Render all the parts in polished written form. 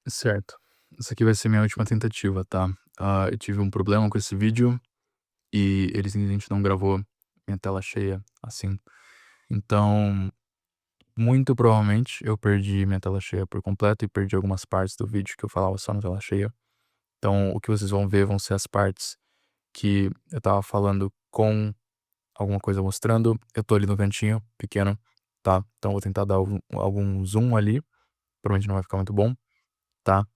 Certo. Essa aqui vai ser minha última tentativa, tá? Eu tive um problema com esse vídeo e ele simplesmente não gravou minha tela cheia assim. Então, muito provavelmente eu perdi minha tela cheia por completo e perdi algumas partes do vídeo que eu falava só na tela cheia. Então, o que vocês vão ver vão ser as partes que eu tava falando com alguma coisa mostrando. Eu tô ali no cantinho, pequeno, tá? Então, eu vou tentar dar algum zoom ali. Provavelmente não vai ficar muito bom, tá?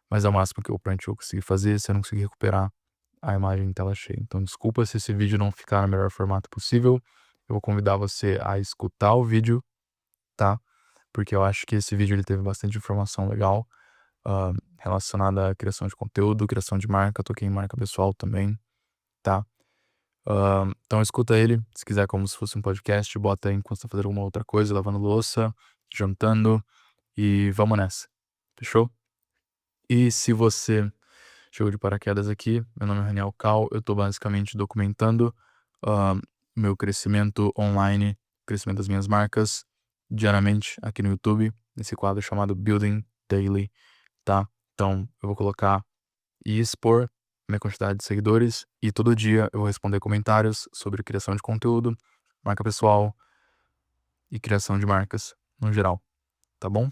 Mas é o máximo que eu provavelmente vou conseguir fazer se eu não conseguir recuperar a imagem em tela cheia. Então, desculpa se esse vídeo não ficar no melhor formato possível. Eu vou convidar você a escutar o vídeo, tá? Porque eu acho que esse vídeo ele teve bastante informação legal, relacionada à criação de conteúdo, criação de marca. Toquei em marca pessoal também, tá? Então escuta ele, se quiser, como se fosse um podcast, bota aí enquanto você tá fazendo alguma outra coisa, lavando louça, jantando, e vamos nessa. Fechou? E se você chegou de paraquedas aqui, meu nome é Raniel Cal, eu tô basicamente documentando ah, meu crescimento online, crescimento das minhas marcas, diariamente aqui no YouTube, nesse quadro chamado Building Daily, tá? Então eu vou colocar e expor minha quantidade de seguidores e todo dia eu vou responder comentários sobre criação de conteúdo, marca pessoal e criação de marcas no geral, tá bom?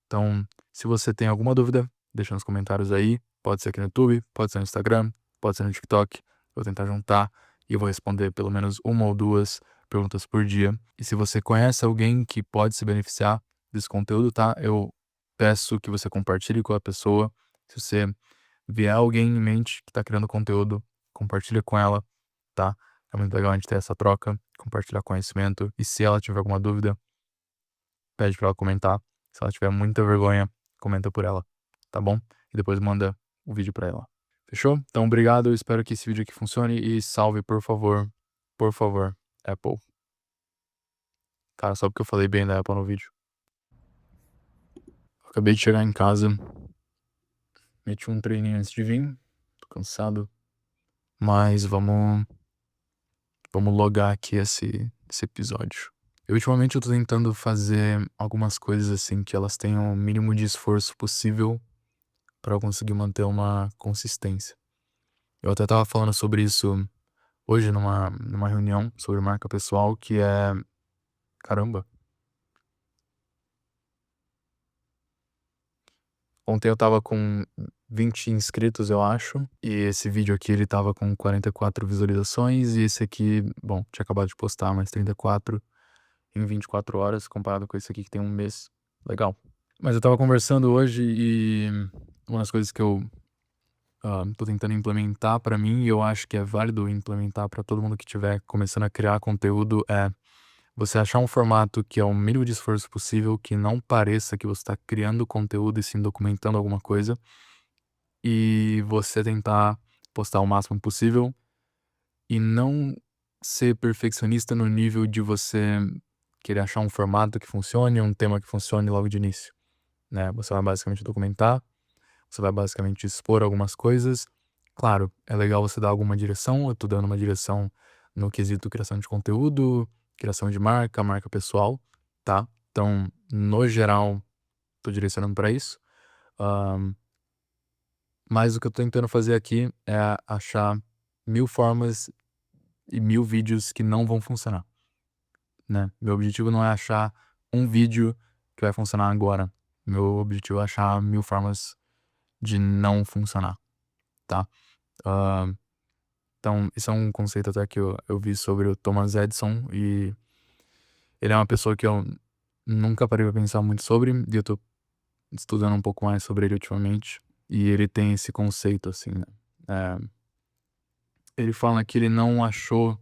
Então, se você tem alguma dúvida, deixa nos comentários aí. Pode ser aqui no YouTube, pode ser no Instagram, pode ser no TikTok. Vou tentar juntar e eu vou responder pelo menos uma ou duas perguntas por dia. E se você conhece alguém que pode se beneficiar desse conteúdo, tá? Eu peço que você compartilhe com a pessoa. Se você vier alguém em mente que tá criando conteúdo, compartilha com ela, tá? É muito legal a gente ter essa troca, compartilhar conhecimento. E se ela tiver alguma dúvida, pede pra ela comentar. Se ela tiver muita vergonha, comenta por ela, tá bom? E depois manda o vídeo pra ela. Fechou? Então, obrigado. Eu espero que esse vídeo aqui funcione e salve, por favor, Apple. Cara, só porque eu falei bem da Apple no vídeo. Acabei de chegar em casa, meti um treininho antes de vir, tô cansado, mas vamos logar aqui esse episódio. Ultimamente eu tô tentando fazer algumas coisas assim que elas tenham o mínimo de esforço possível para eu conseguir manter uma consistência. Eu até tava falando sobre isso hoje numa reunião sobre marca pessoal que é, caramba, ontem eu tava com 20 inscritos, eu acho, e esse vídeo aqui ele tava com 44 visualizações e esse aqui, bom, tinha acabado de postar, mas 34 em 24 horas comparado com esse aqui que tem um mês. Legal. Mas eu tava conversando hoje e uma das coisas que eu tô tentando implementar pra mim, e eu acho que é válido implementar pra todo mundo que estiver começando a criar conteúdo, é você achar um formato que é o mínimo de esforço possível, que não pareça que você tá criando conteúdo e sim documentando alguma coisa, e você tentar postar o máximo possível e não ser perfeccionista no nível de você querer achar um formato que funcione, um tema que funcione logo de início, né? Você vai basicamente documentar, você vai basicamente expor algumas coisas. Claro, é legal você dar alguma direção. Eu tô dando uma direção no quesito criação de conteúdo, criação de marca, marca pessoal, tá? Então, no geral, tô direcionando pra isso. Ahn, mas o que eu tô tentando fazer aqui é achar 1000 formas e 1000 vídeos que não vão funcionar, né? Meu objetivo não é achar um vídeo que vai funcionar agora. Meu objetivo é achar 1000 formas de não funcionar, tá? Hã, então, isso é um conceito até que eu vi sobre o Thomas Edison e ele é uma pessoa que eu nunca parei pra pensar muito sobre, e eu tô estudando um pouco mais sobre ele ultimamente, e ele tem esse conceito, assim, né, ele fala que ele não achou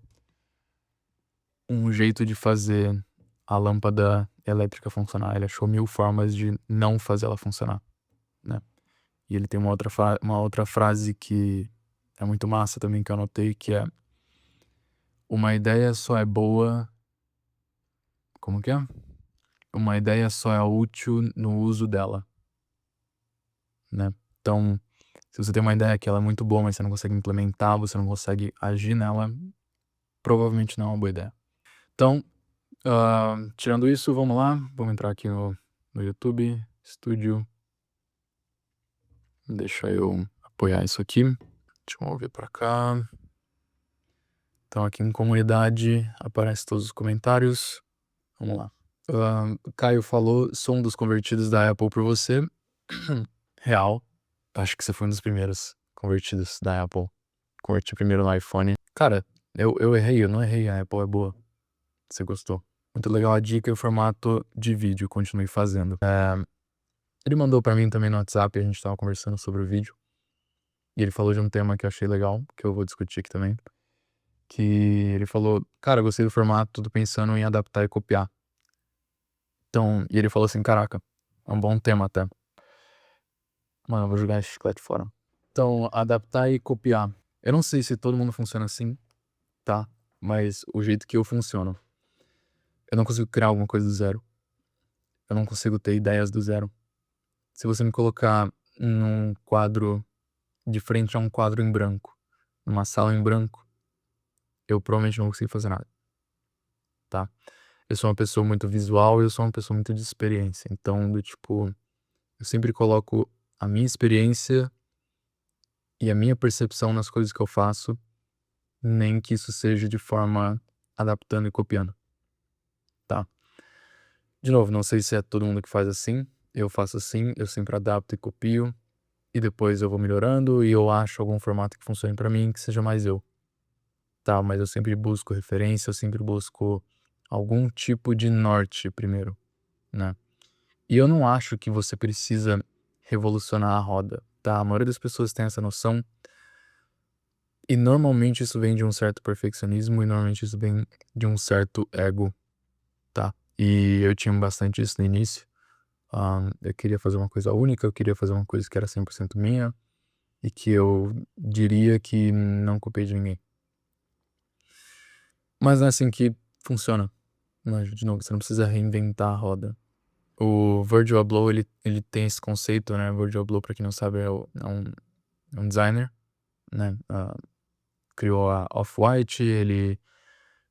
um jeito de fazer a lâmpada elétrica funcionar, ele achou 1000 formas de não fazer ela funcionar, né. E ele tem uma outra frase que é muito massa também que eu anotei, que é: "Uma ideia só é boa", como que é? "Uma ideia só é útil no uso dela", né. Então, se você tem uma ideia que ela é muito boa, mas você não consegue implementar, você não consegue agir nela, provavelmente não é uma boa ideia. Então, tirando isso, vamos lá, vamos entrar aqui no YouTube, Studio Deixa eu apoiar isso aqui. Deixa eu mover pra cá. Então aqui em comunidade aparece todos os comentários. Vamos lá. Caio falou, sou um dos convertidos da Apple por você. Real. Acho que você foi um dos primeiros convertidos da Apple. Converti primeiro no iPhone. Cara, eu errei, eu não errei, a Apple é boa. Você gostou. Muito legal a dica e o formato de vídeo, continue fazendo. Ele mandou pra mim também no WhatsApp, a gente tava conversando sobre o vídeo. E ele falou de um tema que eu achei legal, que eu vou discutir aqui também. Que ele falou, cara, gostei do formato, tô pensando em adaptar e copiar. Então, e ele falou assim, caraca, é um bom tema até. Mano, eu vou jogar esse chiclete fora. Então, adaptar e copiar. Eu não sei se todo mundo funciona assim, tá? Mas o jeito que eu funciono. Eu não consigo criar alguma coisa do zero. Eu não consigo ter ideias do zero. Se você me colocar num quadro de frente a um quadro em branco, numa sala em branco, eu provavelmente não vou conseguir fazer nada, tá? Eu sou uma pessoa muito visual e eu sou uma pessoa muito de experiência. Então, do tipo, eu sempre coloco a minha experiência e a minha percepção nas coisas que eu faço, nem que isso seja de forma adaptando e copiando, tá? De novo, não sei se é todo mundo que faz assim. Eu faço assim, eu sempre adapto e copio. E depois eu vou melhorando e eu acho algum formato que funcione pra mim, que seja mais eu. Tá, mas eu sempre busco referência, eu sempre busco algum tipo de norte primeiro, né? E eu não acho que você precisa revolucionar a roda, tá? A maioria das pessoas tem essa noção e normalmente isso vem de um certo perfeccionismo e normalmente isso vem de um certo ego, tá? E eu tinha bastante isso no início. Eu queria fazer uma coisa única, eu queria fazer uma coisa que era 100% minha e que eu diria que não copiei de ninguém. Mas não é assim que funciona. Mas, de novo, você não precisa reinventar a roda. O Virgil Abloh, ele tem esse conceito, né? Virgil Abloh, pra quem não sabe, é um designer, né? Criou a Off-White, ele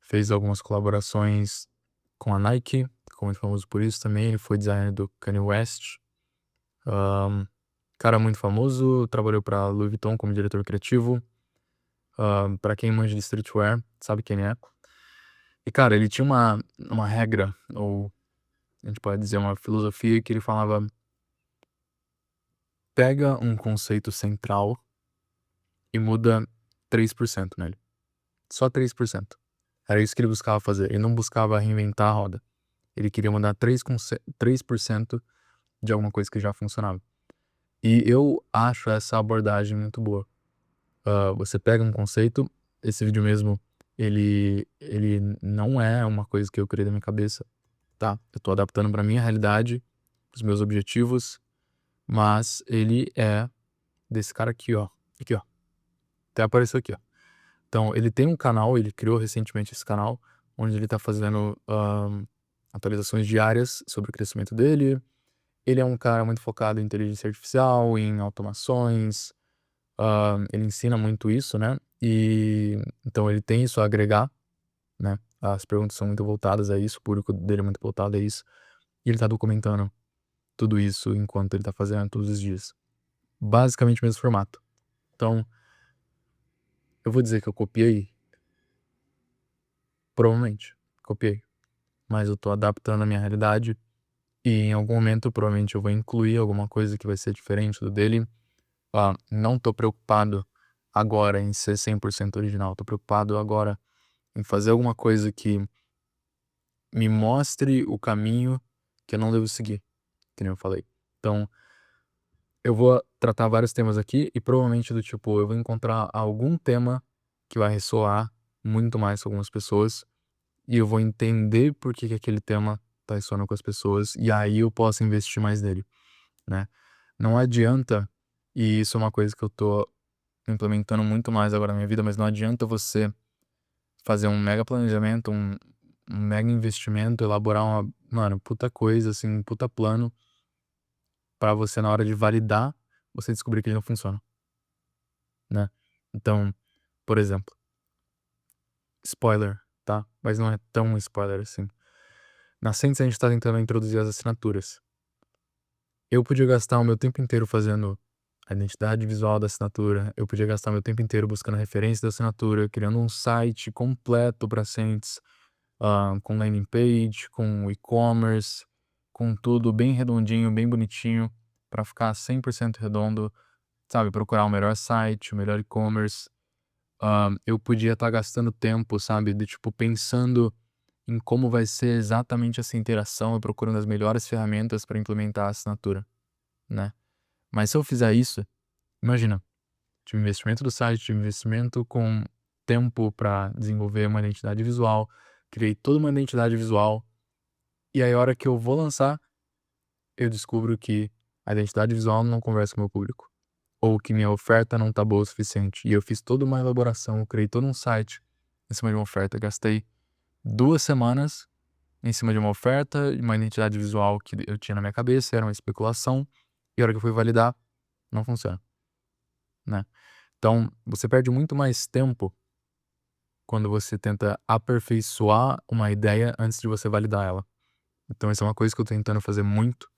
fez algumas colaborações com a Nike, ficou muito famoso por isso também. Ele foi designer do Kanye West. Cara muito famoso, trabalhou pra Louis Vuitton como diretor criativo. Pra quem manja de streetwear, sabe quem é. E, cara, ele tinha uma regra, ou a gente pode dizer uma filosofia, que ele falava: pega um conceito central e muda 3% nele. Só 3%. Era isso que ele buscava fazer. Ele não buscava reinventar a roda. Ele queria mudar 3% de alguma coisa que já funcionava. E eu acho essa abordagem muito boa. Você pega um conceito, esse vídeo mesmo, ele não é uma coisa que eu criei da minha cabeça, tá? Eu tô adaptando pra minha realidade, os meus objetivos, mas ele é desse cara aqui, ó. Aqui, ó. Até apareceu aqui, ó. Então, ele tem um canal, ele criou recentemente esse canal, onde ele tá fazendo atualizações diárias sobre o crescimento dele. Ele é um cara muito focado em inteligência artificial, em automações, ele ensina muito isso, né? E então ele tem isso a agregar, né? As perguntas são muito voltadas a isso, o público dele é muito voltado a isso. E ele tá documentando tudo isso enquanto ele tá fazendo todos os dias. Basicamente o mesmo formato. Então, eu vou dizer que eu copiei? Provavelmente, copiei. Mas eu tô adaptando a minha realidade e em algum momento provavelmente eu vou incluir alguma coisa que vai ser diferente do dele. Não tô preocupado agora em ser 100% original, tô preocupado agora em fazer alguma coisa que me mostre o caminho que eu não devo seguir, que nem eu falei. Então, eu vou tratar vários temas aqui e provavelmente do tipo, eu vou encontrar algum tema que vai ressoar muito mais com algumas pessoas e eu vou entender por que que aquele tema tá ressoando com as pessoas e aí eu posso investir mais nele, né? Não adianta, e isso é uma coisa que eu tô implementando muito mais agora na minha vida, mas não adianta você fazer um mega planejamento, um mega investimento, elaborar mano, puta coisa, assim, um puta plano pra você na hora de validar, você descobrir que ele não funciona, né? Então, por exemplo, spoiler, tá? Mas não é tão spoiler assim. Na Sense a gente tá tentando introduzir as assinaturas. Eu podia gastar o meu tempo inteiro fazendo a identidade visual da assinatura. Eu podia gastar meu tempo inteiro buscando referência da assinatura, criando um site completo para Ascents, com landing page, com e-commerce, com tudo bem redondinho, bem bonitinho, para ficar 100% redondo, sabe? Procurar o melhor site, o melhor e-commerce. Eu podia estar gastando tempo, sabe? De tipo, pensando em como vai ser exatamente essa interação e procurando as melhores ferramentas para implementar a assinatura, né? Mas se eu fizer isso, imagina, tive investimento do site, tive investimento com tempo para desenvolver uma identidade visual, criei toda uma identidade visual, e aí a hora que eu vou lançar, eu descubro que a identidade visual não conversa com o meu público, ou que minha oferta não tá boa o suficiente. E eu fiz toda uma elaboração, eu criei todo um site em cima de uma oferta, gastei 2 semanas em cima de uma oferta, de uma identidade visual que eu tinha na minha cabeça, era uma especulação, e a hora que eu fui validar, não funciona, né. Então, você perde muito mais tempo quando você tenta aperfeiçoar uma ideia antes de você validar ela. Então isso é uma coisa que eu tô tentando fazer muito,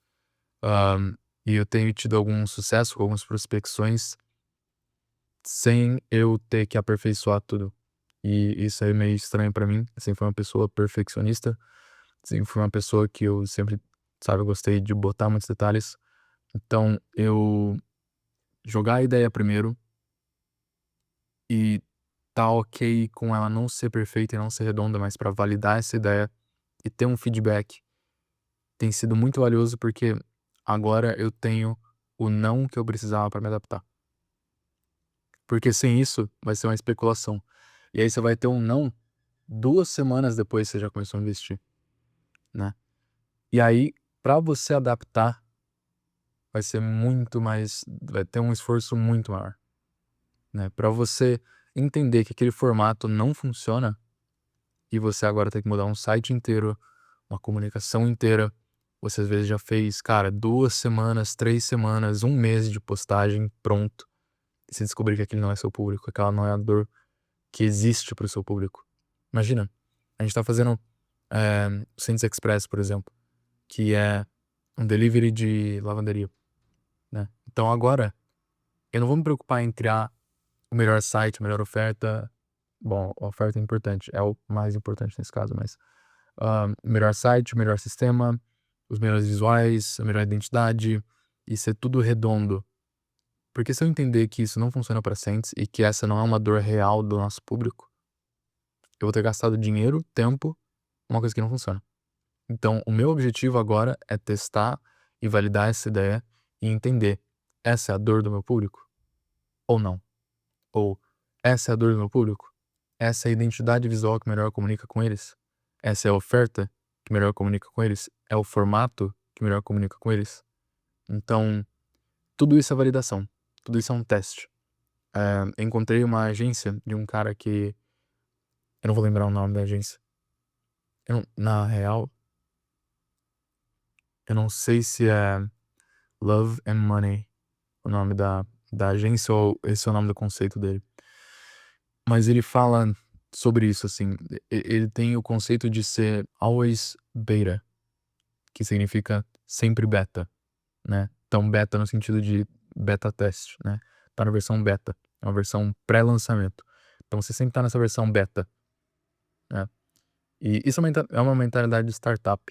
hã, e eu tenho tido algum sucesso com algumas prospecções sem eu ter que aperfeiçoar tudo. E isso é meio estranho pra mim. Eu sempre fui uma pessoa perfeccionista, sempre fui uma pessoa que eu sempre, sabe, eu gostei de botar muitos detalhes. Então eu jogar a ideia primeiro e tá ok com ela não ser perfeita e não ser redonda, mas pra validar essa ideia e ter um feedback tem sido muito valioso, porque agora eu tenho o não que eu precisava pra me adaptar. Porque sem isso vai ser uma especulação. E aí você vai ter um não 2 semanas depois que você já começou a investir, né. E aí, pra você adaptar, vai ter um esforço muito maior, né. Pra você entender que aquele formato não funciona, e você agora tem que mudar um site inteiro, uma comunicação inteira. Você às vezes já fez, cara, 2 semanas, 3 semanas, um mês de postagem, pronto. E você descobrir que aquele não é seu público, aquela não é a dor que existe para o seu público. Imagina, a gente tá fazendo, o Sands Express, por exemplo, que é um delivery de lavanderia, né. Então agora, eu não vou me preocupar em criar o melhor site, a melhor oferta. Bom, a oferta é importante, é o mais importante nesse caso, mas o melhor site, o melhor sistema, os melhores visuais, a melhor identidade, e ser tudo redondo. Porque se eu entender que isso não funciona para Ascents e que essa não é uma dor real do nosso público, eu vou ter gastado dinheiro, tempo, uma coisa que não funciona. Então, o meu objetivo agora é testar e validar essa ideia e entender: essa é a dor do meu público ou não? Ou essa é a dor do meu público? Essa é a identidade visual que melhor comunica com eles? Essa é a oferta que melhor comunica com eles? É o formato que melhor comunica com eles? Então, tudo isso é validação, tudo isso é um teste. Encontrei uma agência de um cara que eu não vou lembrar o nome da agência. Eu não Na real, eu não sei se é Love and Money o nome da agência ou esse é o nome do conceito dele. Mas ele fala sobre isso, assim, ele tem o conceito de ser always beta, que significa sempre beta, né. Então beta no sentido de beta teste, né, tá na versão beta, é uma versão pré-lançamento. Então você sempre tá nessa versão beta, né. E isso é uma mentalidade de startup,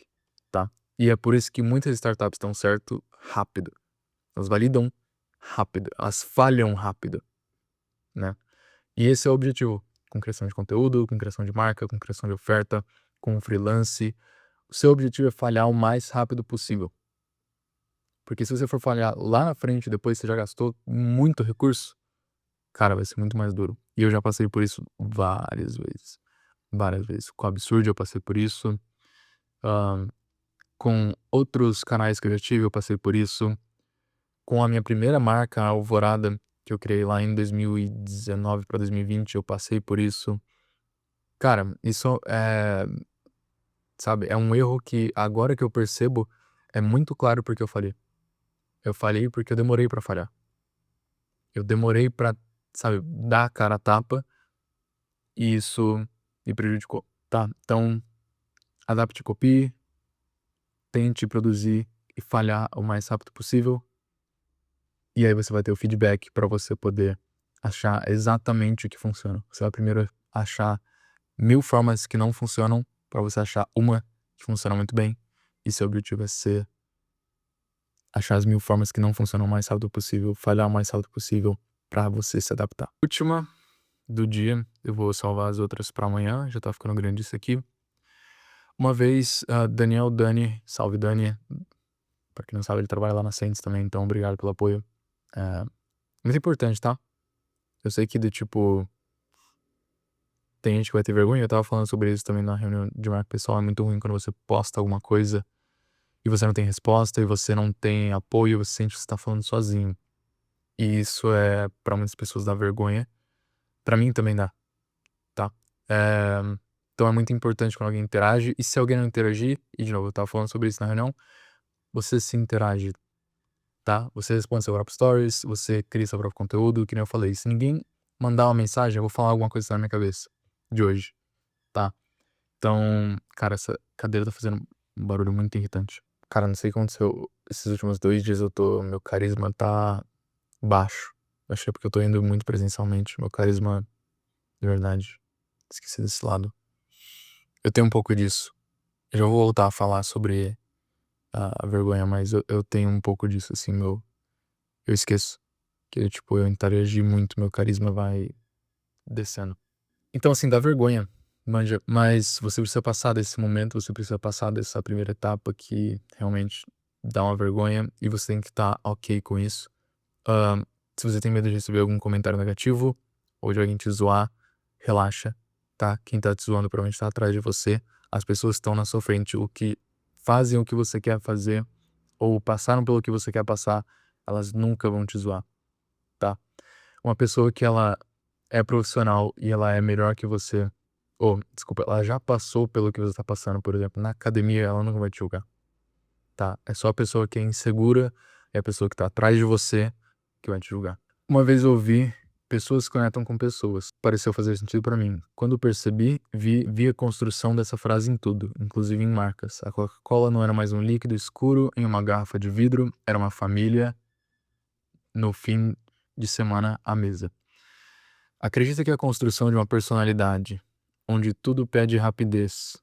tá. E é por isso que muitas startups dão certo rápido, elas validam rápido, elas falham rápido, né. E esse é o objetivo, com criação de conteúdo, com criação de marca, com criação de oferta, com freelance. O seu objetivo é falhar o mais rápido possível. Porque se você for falhar lá na frente, depois que você já gastou muito recurso, cara, vai ser muito mais duro. E eu já passei por isso várias vezes. Várias vezes. Com o Absurd eu passei por isso. hã, com outros canais que eu já tive, eu passei por isso. Com a minha primeira marca, a Alvorada, que eu criei lá em 2019 para 2020, eu passei por isso. Cara, isso sabe, é um erro que agora que eu percebo, é muito claro porque eu falhei. Eu falhei porque eu demorei pra falhar. Eu demorei pra, sabe, dar a cara a tapa e isso me prejudicou, tá? Então, adapte e copie, tente produzir e falhar o mais rápido possível E aí você vai ter o feedback pra você poder achar exatamente o que funciona. Você vai primeiro achar 1000 formas que não funcionam pra você achar uma que funciona muito bem. E seu objetivo é ser achar as 1000 formas que não funcionam o mais rápido possível, falhar o mais rápido possível pra você se adaptar. Última do dia, eu vou salvar as outras pra amanhã, já tá ficando grande isso aqui. Uma vez, Daniel Dani, salve Dani, pra quem não sabe, ele trabalha lá na Saints também, então obrigado pelo apoio. Muito importante, tá? Eu sei que tipo, tem gente que vai ter vergonha, eu tava falando sobre isso também na reunião de marca pessoal, é muito ruim quando você posta alguma coisa e você não tem resposta, e você não tem apoio, você sente que você tá falando sozinho. E isso pra muitas pessoas dá vergonha, pra mim também dá, tá? Então é muito importante quando alguém interage, e se alguém não interagir, e de novo, eu tava falando sobre isso na reunião, você se interage, tá? Você responde seu próprio stories, você cria seu próprio conteúdo, que nem eu falei. Se ninguém mandar uma mensagem, eu vou falar alguma coisa na minha cabeça de hoje, tá? Então, cara, essa cadeira tá fazendo um barulho muito irritante. Cara, não sei o que aconteceu. Esses últimos 2 dias meu carisma tá baixo. Acho que é porque eu tô indo muito presencialmente. Meu carisma, de verdade, esqueci desse lado. Eu tenho um pouco disso. Eu já vou voltar a falar sobre a vergonha, mas eu tenho um pouco disso, assim, eu esqueço que, tipo, eu interagi muito, meu carisma vai descendo. Então, assim, dá vergonha, manja, mas você precisa passar desse momento, você precisa passar dessa primeira etapa que realmente dá uma vergonha e você tem que estar ok com isso. Se você tem medo de receber algum comentário negativo ou de alguém te zoar, relaxa, tá? Quem tá te zoando provavelmente tá atrás de você. As pessoas que estão na sua frente, o que fazem o que você quer fazer ou passaram pelo que você quer passar, elas nunca vão te zoar, tá? Uma pessoa que ela é profissional e ela é melhor que você, ou, desculpa, ela já passou pelo que você tá passando, por exemplo, na academia, ela nunca vai te julgar, tá? É só a pessoa que é insegura, é a pessoa que tá atrás de você que vai te julgar. Uma vez eu ouvi, pessoas se conectam com pessoas. Pareceu fazer sentido pra mim. Quando percebi, vi a construção dessa frase em tudo, inclusive em marcas. A Coca-Cola não era mais um líquido escuro em uma garrafa de vidro, era uma família no fim de semana à mesa. Acredita que a construção de uma personalidade, onde tudo pede rapidez,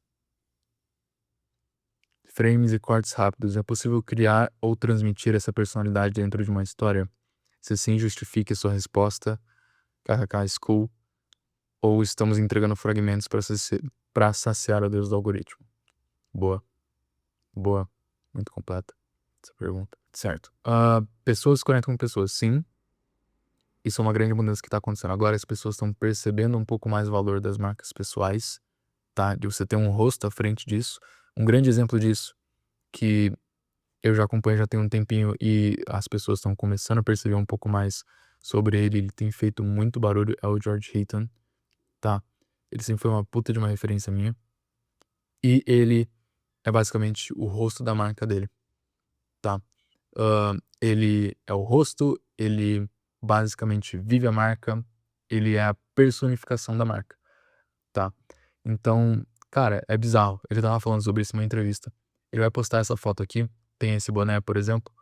frames e cortes rápidos, é possível criar ou transmitir essa personalidade dentro de uma história? Se sim, justifique sua resposta, kkk school, ou estamos entregando fragmentos para saciar o Deus do algoritmo? Boa, boa, muito completa essa pergunta. Certo. Pessoas se conectam com pessoas, sim. Isso é uma grande mudança que tá acontecendo agora. As pessoas estão percebendo um pouco mais o valor das marcas pessoais, tá? De você ter um rosto à frente disso. Um grande exemplo disso, que eu já acompanho já tem um tempinho e as pessoas estão começando a perceber um pouco mais sobre ele tem feito muito barulho, é o George Hilton, tá? Ele sempre foi uma puta de uma referência minha. E ele é basicamente o rosto da marca dele, tá? Ele é o rosto, ele basicamente vive a marca, ele é a personificação da marca, tá? Então, cara, é bizarro. Ele tava falando sobre isso numa entrevista. Ele vai postar essa foto aqui, tem esse boné, por exemplo.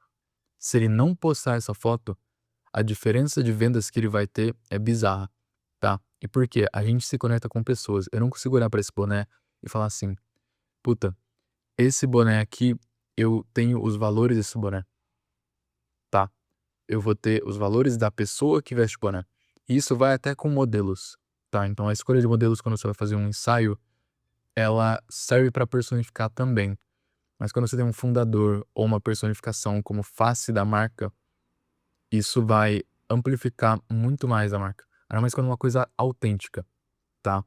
Se ele não postar essa foto, a diferença de vendas que ele vai ter é bizarra, tá? E por quê? A gente se conecta com pessoas. Eu não consigo olhar pra esse boné e falar assim, puta, esse boné aqui, eu tenho os valores desse boné, tá? Eu vou ter os valores da pessoa que veste o boné. E isso vai até com modelos, tá? Então a escolha de modelos quando você vai fazer um ensaio, ela serve pra personificar também. Mas quando você tem um fundador ou uma personificação como face da marca, isso vai amplificar muito mais a marca. Ainda mais quando é uma coisa autêntica, tá?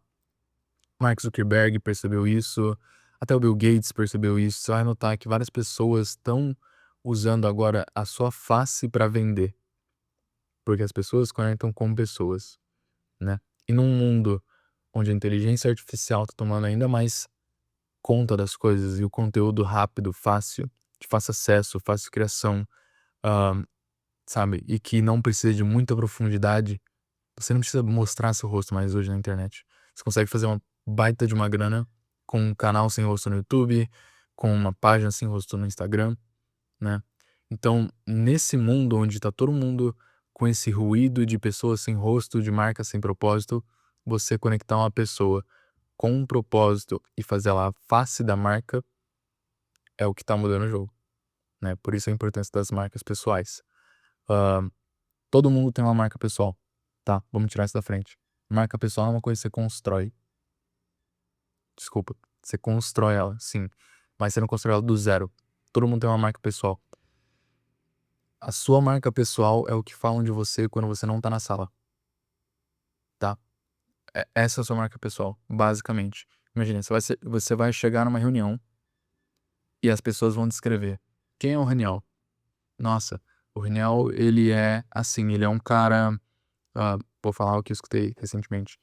Mark Zuckerberg percebeu isso, até o Bill Gates percebeu isso. Você vai notar que várias pessoas estão usando agora a sua face para vender, porque as pessoas conectam com pessoas, né? E num mundo onde a inteligência artificial está tomando ainda mais conta das coisas e o conteúdo rápido, fácil, de fácil acesso, fácil criação, sabe? E que não precisa de muita profundidade. Você não precisa mostrar seu rosto mais hoje na internet. Você consegue fazer uma baita de uma grana com um canal sem rosto no YouTube, com uma página sem rosto no Instagram, né? Então, nesse mundo onde tá todo mundo com esse ruído de pessoas sem rosto, de marcas sem propósito, você conectar uma pessoa com um propósito e fazer ela a face da marca é o que tá mudando o jogo, né? Por isso a importância das marcas pessoais. Hã, todo mundo tem uma marca pessoal, tá? Vamos tirar isso da frente. Marca pessoal é uma coisa que você constrói. Desculpa, você constrói ela, sim, mas você não constrói ela do zero. Todo mundo tem uma marca pessoal. A sua marca pessoal é o que falam de você quando você não tá na sala, tá? Essa é a sua marca pessoal, basicamente. Imagina, você vai chegar numa reunião e as pessoas vão descrever. Quem é o Raniel? Nossa, o Raniel, ele é assim, ele é um cara, vou falar o que eu escutei recentemente.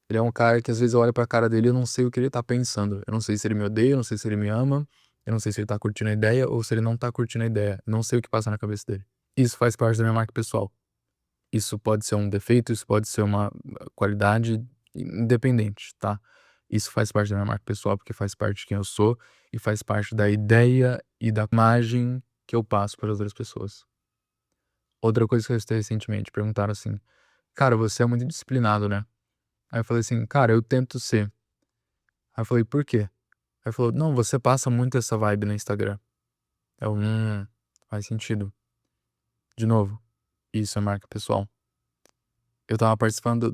Ele é um cara que às vezes eu olho pra cara dele e eu não sei o que ele tá pensando. Eu não sei se ele me odeia, eu não sei se ele me ama, eu não sei se ele tá curtindo a ideia ou se ele não tá curtindo a ideia. Eu não sei o que passa na cabeça dele. Isso faz parte da minha marca pessoal. Isso pode ser um defeito, isso pode ser uma qualidade independente, tá? Isso faz parte da minha marca pessoal, porque faz parte de quem eu sou e faz parte da ideia e da imagem que eu passo para outras pessoas. Outra coisa que eu escutei recentemente, perguntaram assim: "Cara, você é muito disciplinado, né?" Aí eu falei assim: "Cara, eu tento ser." Aí eu falei: "Por quê?" Aí ele falou: "Não, você passa muito essa vibe no Instagram." Eu: faz sentido." De novo, isso é marca pessoal. Eu estava participando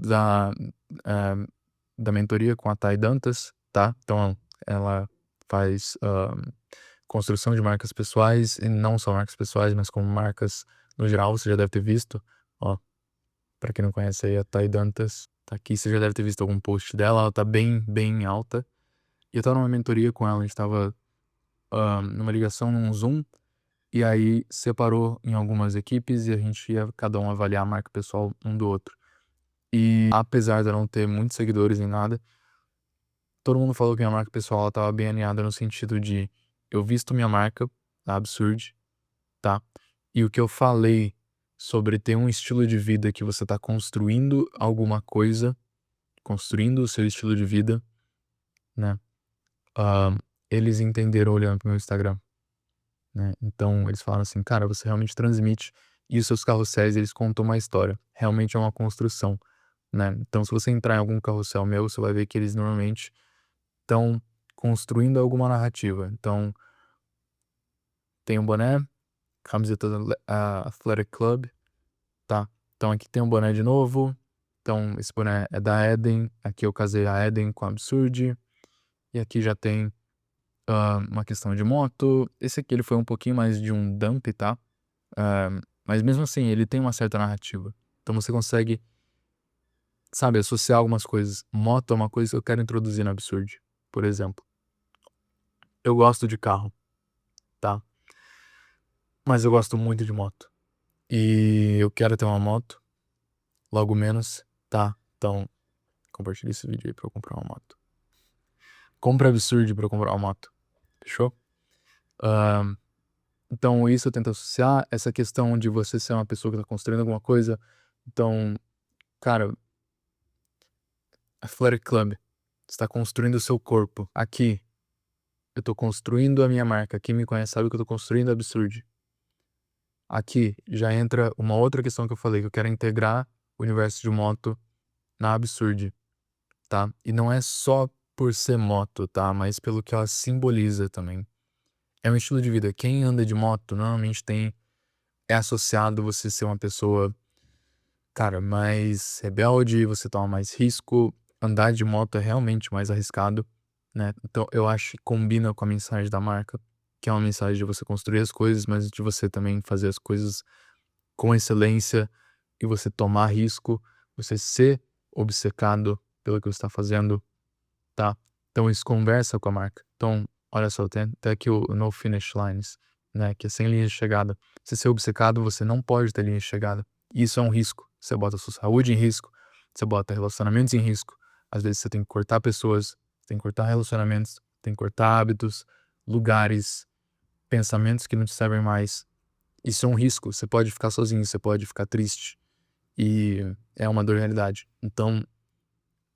eh, da mentoria com a Thay Dantas, tá? Então ela faz, construção de marcas pessoais, e não só marcas pessoais, mas como marcas no geral, você já deve ter visto. Ó, pra quem não conhece aí a Thay Dantas, tá aqui, você já deve ter visto algum post dela, ela tá bem, bem alta. E eu estava numa mentoria com ela, a gente estava, numa ligação, num Zoom, e aí separou em algumas equipes e a gente ia cada um avaliar a marca pessoal um do outro. E apesar de eu não ter muitos seguidores nem nada, todo mundo falou que minha marca pessoal ela estava bem alinhada no sentido de eu visto minha marca, a Absurd, tá? E o que eu falei sobre ter um estilo de vida que você tá construindo alguma coisa, construindo o seu estilo de vida, né? Ah, eles entenderam olhando pro meu Instagram, né? Então eles falaram assim, cara, você realmente transmite e os seus carrosséis, eles contam uma história. Realmente é uma construção, né? Então se você entrar em algum carrossel meu, você vai ver que eles normalmente estão construindo alguma narrativa. Então, tem um boné, camiseta do Athletic Club, tá? Então aqui tem um boné de novo. Então esse boné é da Eden. Aqui eu casei a Eden com a Absurd. E aqui já tem uma questão de moto. Esse aqui ele foi um pouquinho mais de um dump, tá? Mas mesmo assim, ele tem uma certa narrativa. Então você consegue, sabe, associar algumas coisas. Moto é uma coisa que eu quero introduzir na Absurd, por exemplo. Eu gosto de carro, tá? Mas eu gosto muito de moto. E eu quero ter uma moto, logo menos, tá? Então, compartilha esse vídeo aí pra eu comprar uma moto. Compra Absurd pra eu comprar uma moto, fechou? Hã, então isso eu tento associar, essa questão de você ser uma pessoa que tá construindo alguma coisa. Então, cara, Athletic Club, você tá construindo o seu corpo. Aqui, eu tô construindo a minha marca. Quem me conhece sabe que eu tô construindo a Absurd. Aqui já entra uma outra questão que eu falei, que eu quero integrar o universo de moto na Absurd, tá? E não é só por ser moto, tá? Mas pelo que ela simboliza também. É um estilo de vida. Quem anda de moto normalmente é associado você ser uma pessoa, cara, mais rebelde, você toma mais risco. Andar de moto é realmente mais arriscado, né? Então eu acho que combina com a mensagem da marca, que é uma mensagem de você construir as coisas, mas de você também fazer as coisas com excelência e você tomar risco, você ser obcecado pelo que você está fazendo, tá? Então isso conversa com a marca. Então, olha só, tem até aqui o no finish lines, né, que é sem linha de chegada. Se ser obcecado, você não pode ter linha de chegada. Isso é um risco. Você bota a sua saúde em risco, você bota relacionamentos em risco. Às vezes você tem que cortar pessoas, tem que cortar relacionamentos, tem que cortar hábitos, lugares, pensamentos que não te servem mais. Isso é um risco. Você pode ficar sozinho, você pode ficar triste. E é uma dor realidade. Então,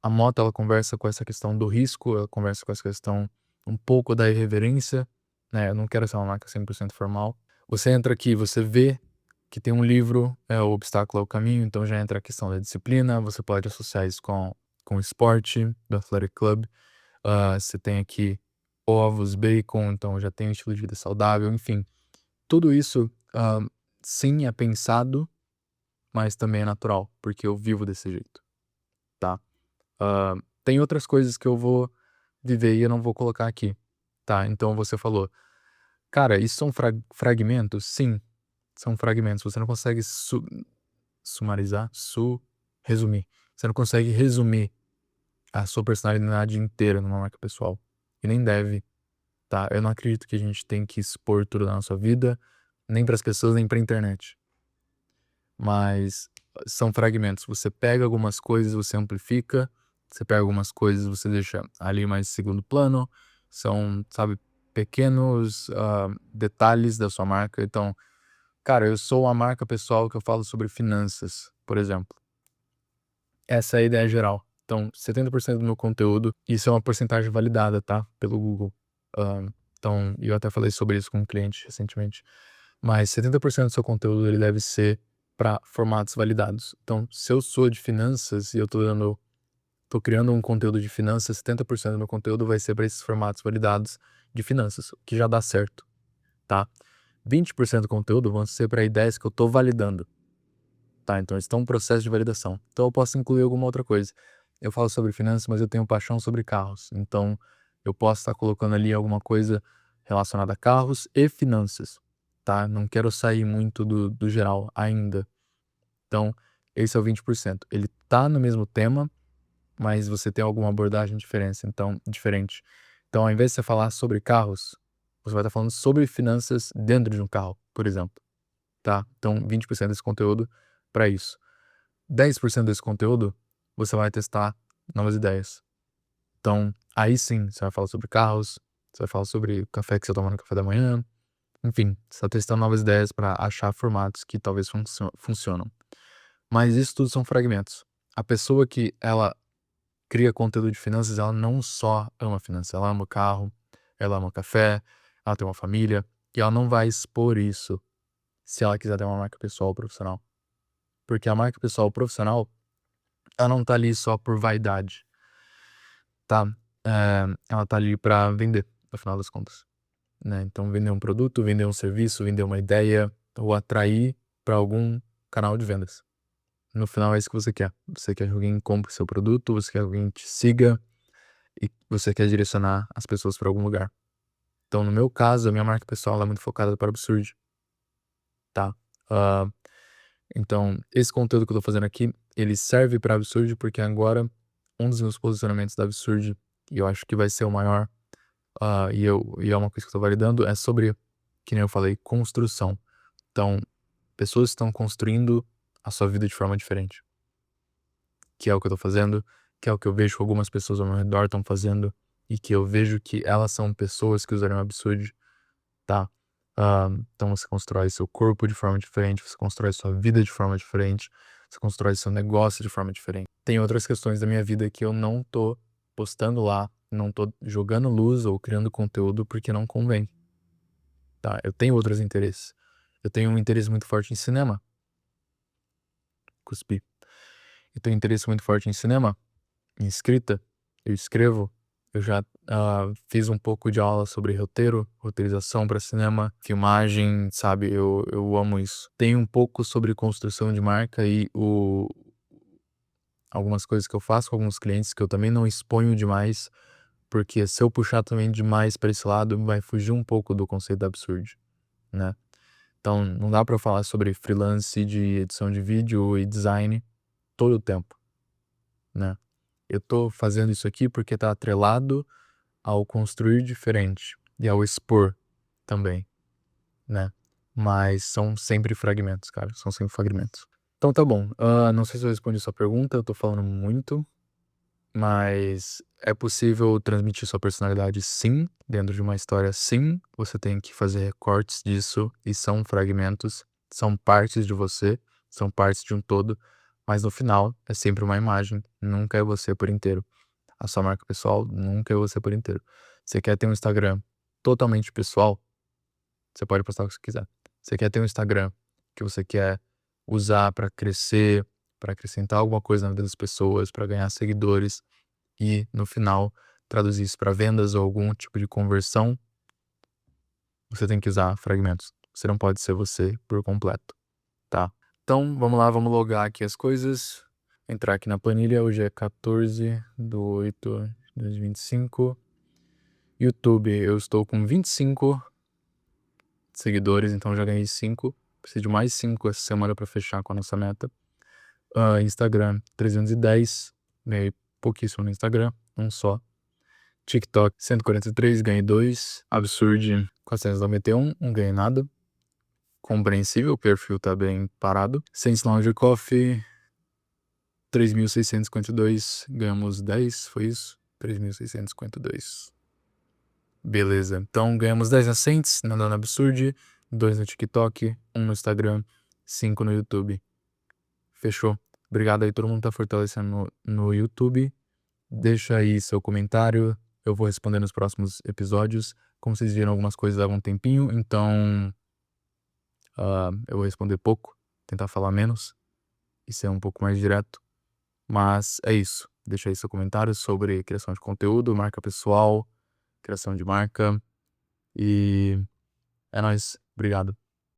a moto ela conversa com essa questão do risco, ela conversa com essa questão um pouco da irreverência, né, eu não quero ser uma marca 100% formal. Você entra aqui, você vê que tem um livro, o obstáculo é o caminho, então já entra a questão da disciplina, você pode associar isso com o esporte do Athletic Club. Você tem aqui ovos, bacon, então já tem um estilo de vida saudável, enfim. Tudo isso, sim, é pensado, mas também é natural, porque eu vivo desse jeito, tá? Tem outras coisas que eu vou viver e eu não vou colocar aqui, tá? Então você falou, cara, isso são fragmentos? Sim, são fragmentos. Você não consegue sumarizar, resumir. Você não consegue resumir a sua personalidade inteira numa marca pessoal. E nem deve, tá? Eu não acredito que a gente tem que expor tudo da nossa vida, nem para as pessoas, nem pra internet. Mas são fragmentos. Você pega algumas coisas, você amplifica. Você pega algumas coisas, você deixa ali mais em segundo plano. São, sabe, pequenos detalhes da sua marca. Então, cara, eu sou uma marca pessoal que eu falo sobre finanças, por exemplo. Essa é a ideia geral. Então, 70% do meu conteúdo, isso é uma porcentagem validada, tá? Pelo Google. Então, eu até falei sobre isso com um cliente recentemente. Mas 70% do seu conteúdo, ele deve ser para formatos validados. Então, se eu sou de finanças e eu tô criando um conteúdo de finanças, 70% do meu conteúdo vai ser para esses formatos validados de finanças, o que já dá certo, tá? 20% do conteúdo vão ser para ideias que eu tô validando. Tá, então estão em processo de validação. Então eu posso incluir alguma outra coisa. Eu falo sobre finanças, mas eu tenho paixão sobre carros. Então eu posso estar colocando ali alguma coisa relacionada a carros e finanças, tá? Não quero sair muito do geral ainda. Então, esse é o 20%. Ele tá no mesmo tema, mas você tem alguma abordagem diferente. Então, ao invés de você falar sobre carros, você vai estar falando sobre finanças dentro de um carro, por exemplo, tá? Então, 20% desse conteúdo para isso. 10% desse conteúdo, você vai testar novas ideias. Então, aí sim, você vai falar sobre carros, você vai falar sobre o café que você toma no café da manhã, enfim, você está testando novas ideias para achar formatos que talvez funcionam. Mas isso tudo são fragmentos. A pessoa que ela cria conteúdo de finanças, ela não só ama finanças, ela ama o carro, ela ama o café, ela tem uma família, e ela não vai expor isso se ela quiser ter uma marca pessoal profissional. Porque a marca pessoal profissional, ela não tá ali só por vaidade, tá? Ela tá ali pra vender, no final das contas, né? Então, vender um produto, vender um serviço, vender uma ideia, ou atrair para algum canal de vendas. No final, é isso que você quer. Você quer que alguém compre seu produto, você quer que alguém te siga e você quer direcionar as pessoas para algum lugar. Então, no meu caso, a minha marca pessoal ela é muito focada para o Absurd, tá? Ah, Então, esse conteúdo que eu tô fazendo aqui, ele serve pra Absurd porque agora um dos meus posicionamentos da Absurd, e eu acho que vai ser o maior, e é uma coisa que eu tô validando, é sobre, que nem eu falei, construção. Então, pessoas estão construindo a sua vida de forma diferente, que é o que eu tô fazendo, que é o que eu vejo que algumas pessoas ao meu redor estão fazendo, e que eu vejo que elas são pessoas que usariam Absurd, tá? Então você constrói seu corpo de forma diferente, você constrói sua vida de forma diferente, você constrói seu negócio de forma diferente. Tem outras questões da minha vida que eu não tô postando lá, não tô jogando luz ou criando conteúdo porque não convém, tá? Eu tenho outros interesses. Eu tenho um interesse muito forte em cinema. Cuspi. Eu tenho um interesse muito forte em cinema, em escrita. Eu escrevo. Eu já fiz um pouco de aula sobre roteiro, roteirização para cinema, filmagem, sabe? Eu amo isso. Tem um pouco sobre construção de marca e algumas coisas que eu faço com alguns clientes que eu também não exponho demais, porque se eu puxar também demais para esse lado, vai fugir um pouco do conceito da Absurd, né? Então, não dá para eu falar sobre freelance de edição de vídeo e design todo o tempo, né? Eu tô fazendo isso aqui porque tá atrelado ao construir diferente e ao expor também, né? Mas são sempre fragmentos, cara, são sempre fragmentos. Então tá bom, não sei se eu respondi sua pergunta, eu tô falando muito, mas é possível transmitir sua personalidade sim, dentro de uma história sim, você tem que fazer recortes disso e são fragmentos, são partes de você, são partes de um todo, mas no final é sempre uma imagem, nunca é você por inteiro. A sua marca pessoal nunca é você por inteiro. Você quer ter um Instagram totalmente pessoal, você pode postar o que você quiser. Você quer ter um Instagram que você quer usar para crescer, para acrescentar alguma coisa na vida das pessoas, para ganhar seguidores e, no final, traduzir isso para vendas ou algum tipo de conversão, você tem que usar fragmentos. Você não pode ser você por completo, tá? Então, vamos lá, vamos logar aqui as coisas. Entrar aqui na planilha, hoje é 14/8/2025. YouTube, eu estou com 25 seguidores, então já ganhei 5. Preciso de mais 5 essa semana para fechar com a nossa meta. Instagram, 310. Ganhei pouquíssimo no Instagram, um só. TikTok, 143, ganhei 2. Absurd, 491, não ganhei nada. Compreensível, o perfil tá bem parado. Saints Lounge Coffee, 3.652, ganhamos 10, foi isso? 3.652. Beleza, então ganhamos 10 na Saints, na Dona Absurd, 2 no TikTok, 1 no Instagram, 5 no YouTube. Fechou. Obrigado aí, todo mundo tá fortalecendo no YouTube. Deixa aí seu comentário, eu vou responder nos próximos episódios. Como vocês viram, algumas coisas levam um tempinho, então eu vou responder pouco, tentar falar menos e ser um pouco mais direto. Mas é isso. Deixa aí seu comentário sobre criação de conteúdo, marca pessoal, criação de marca. E é nóis. Obrigado.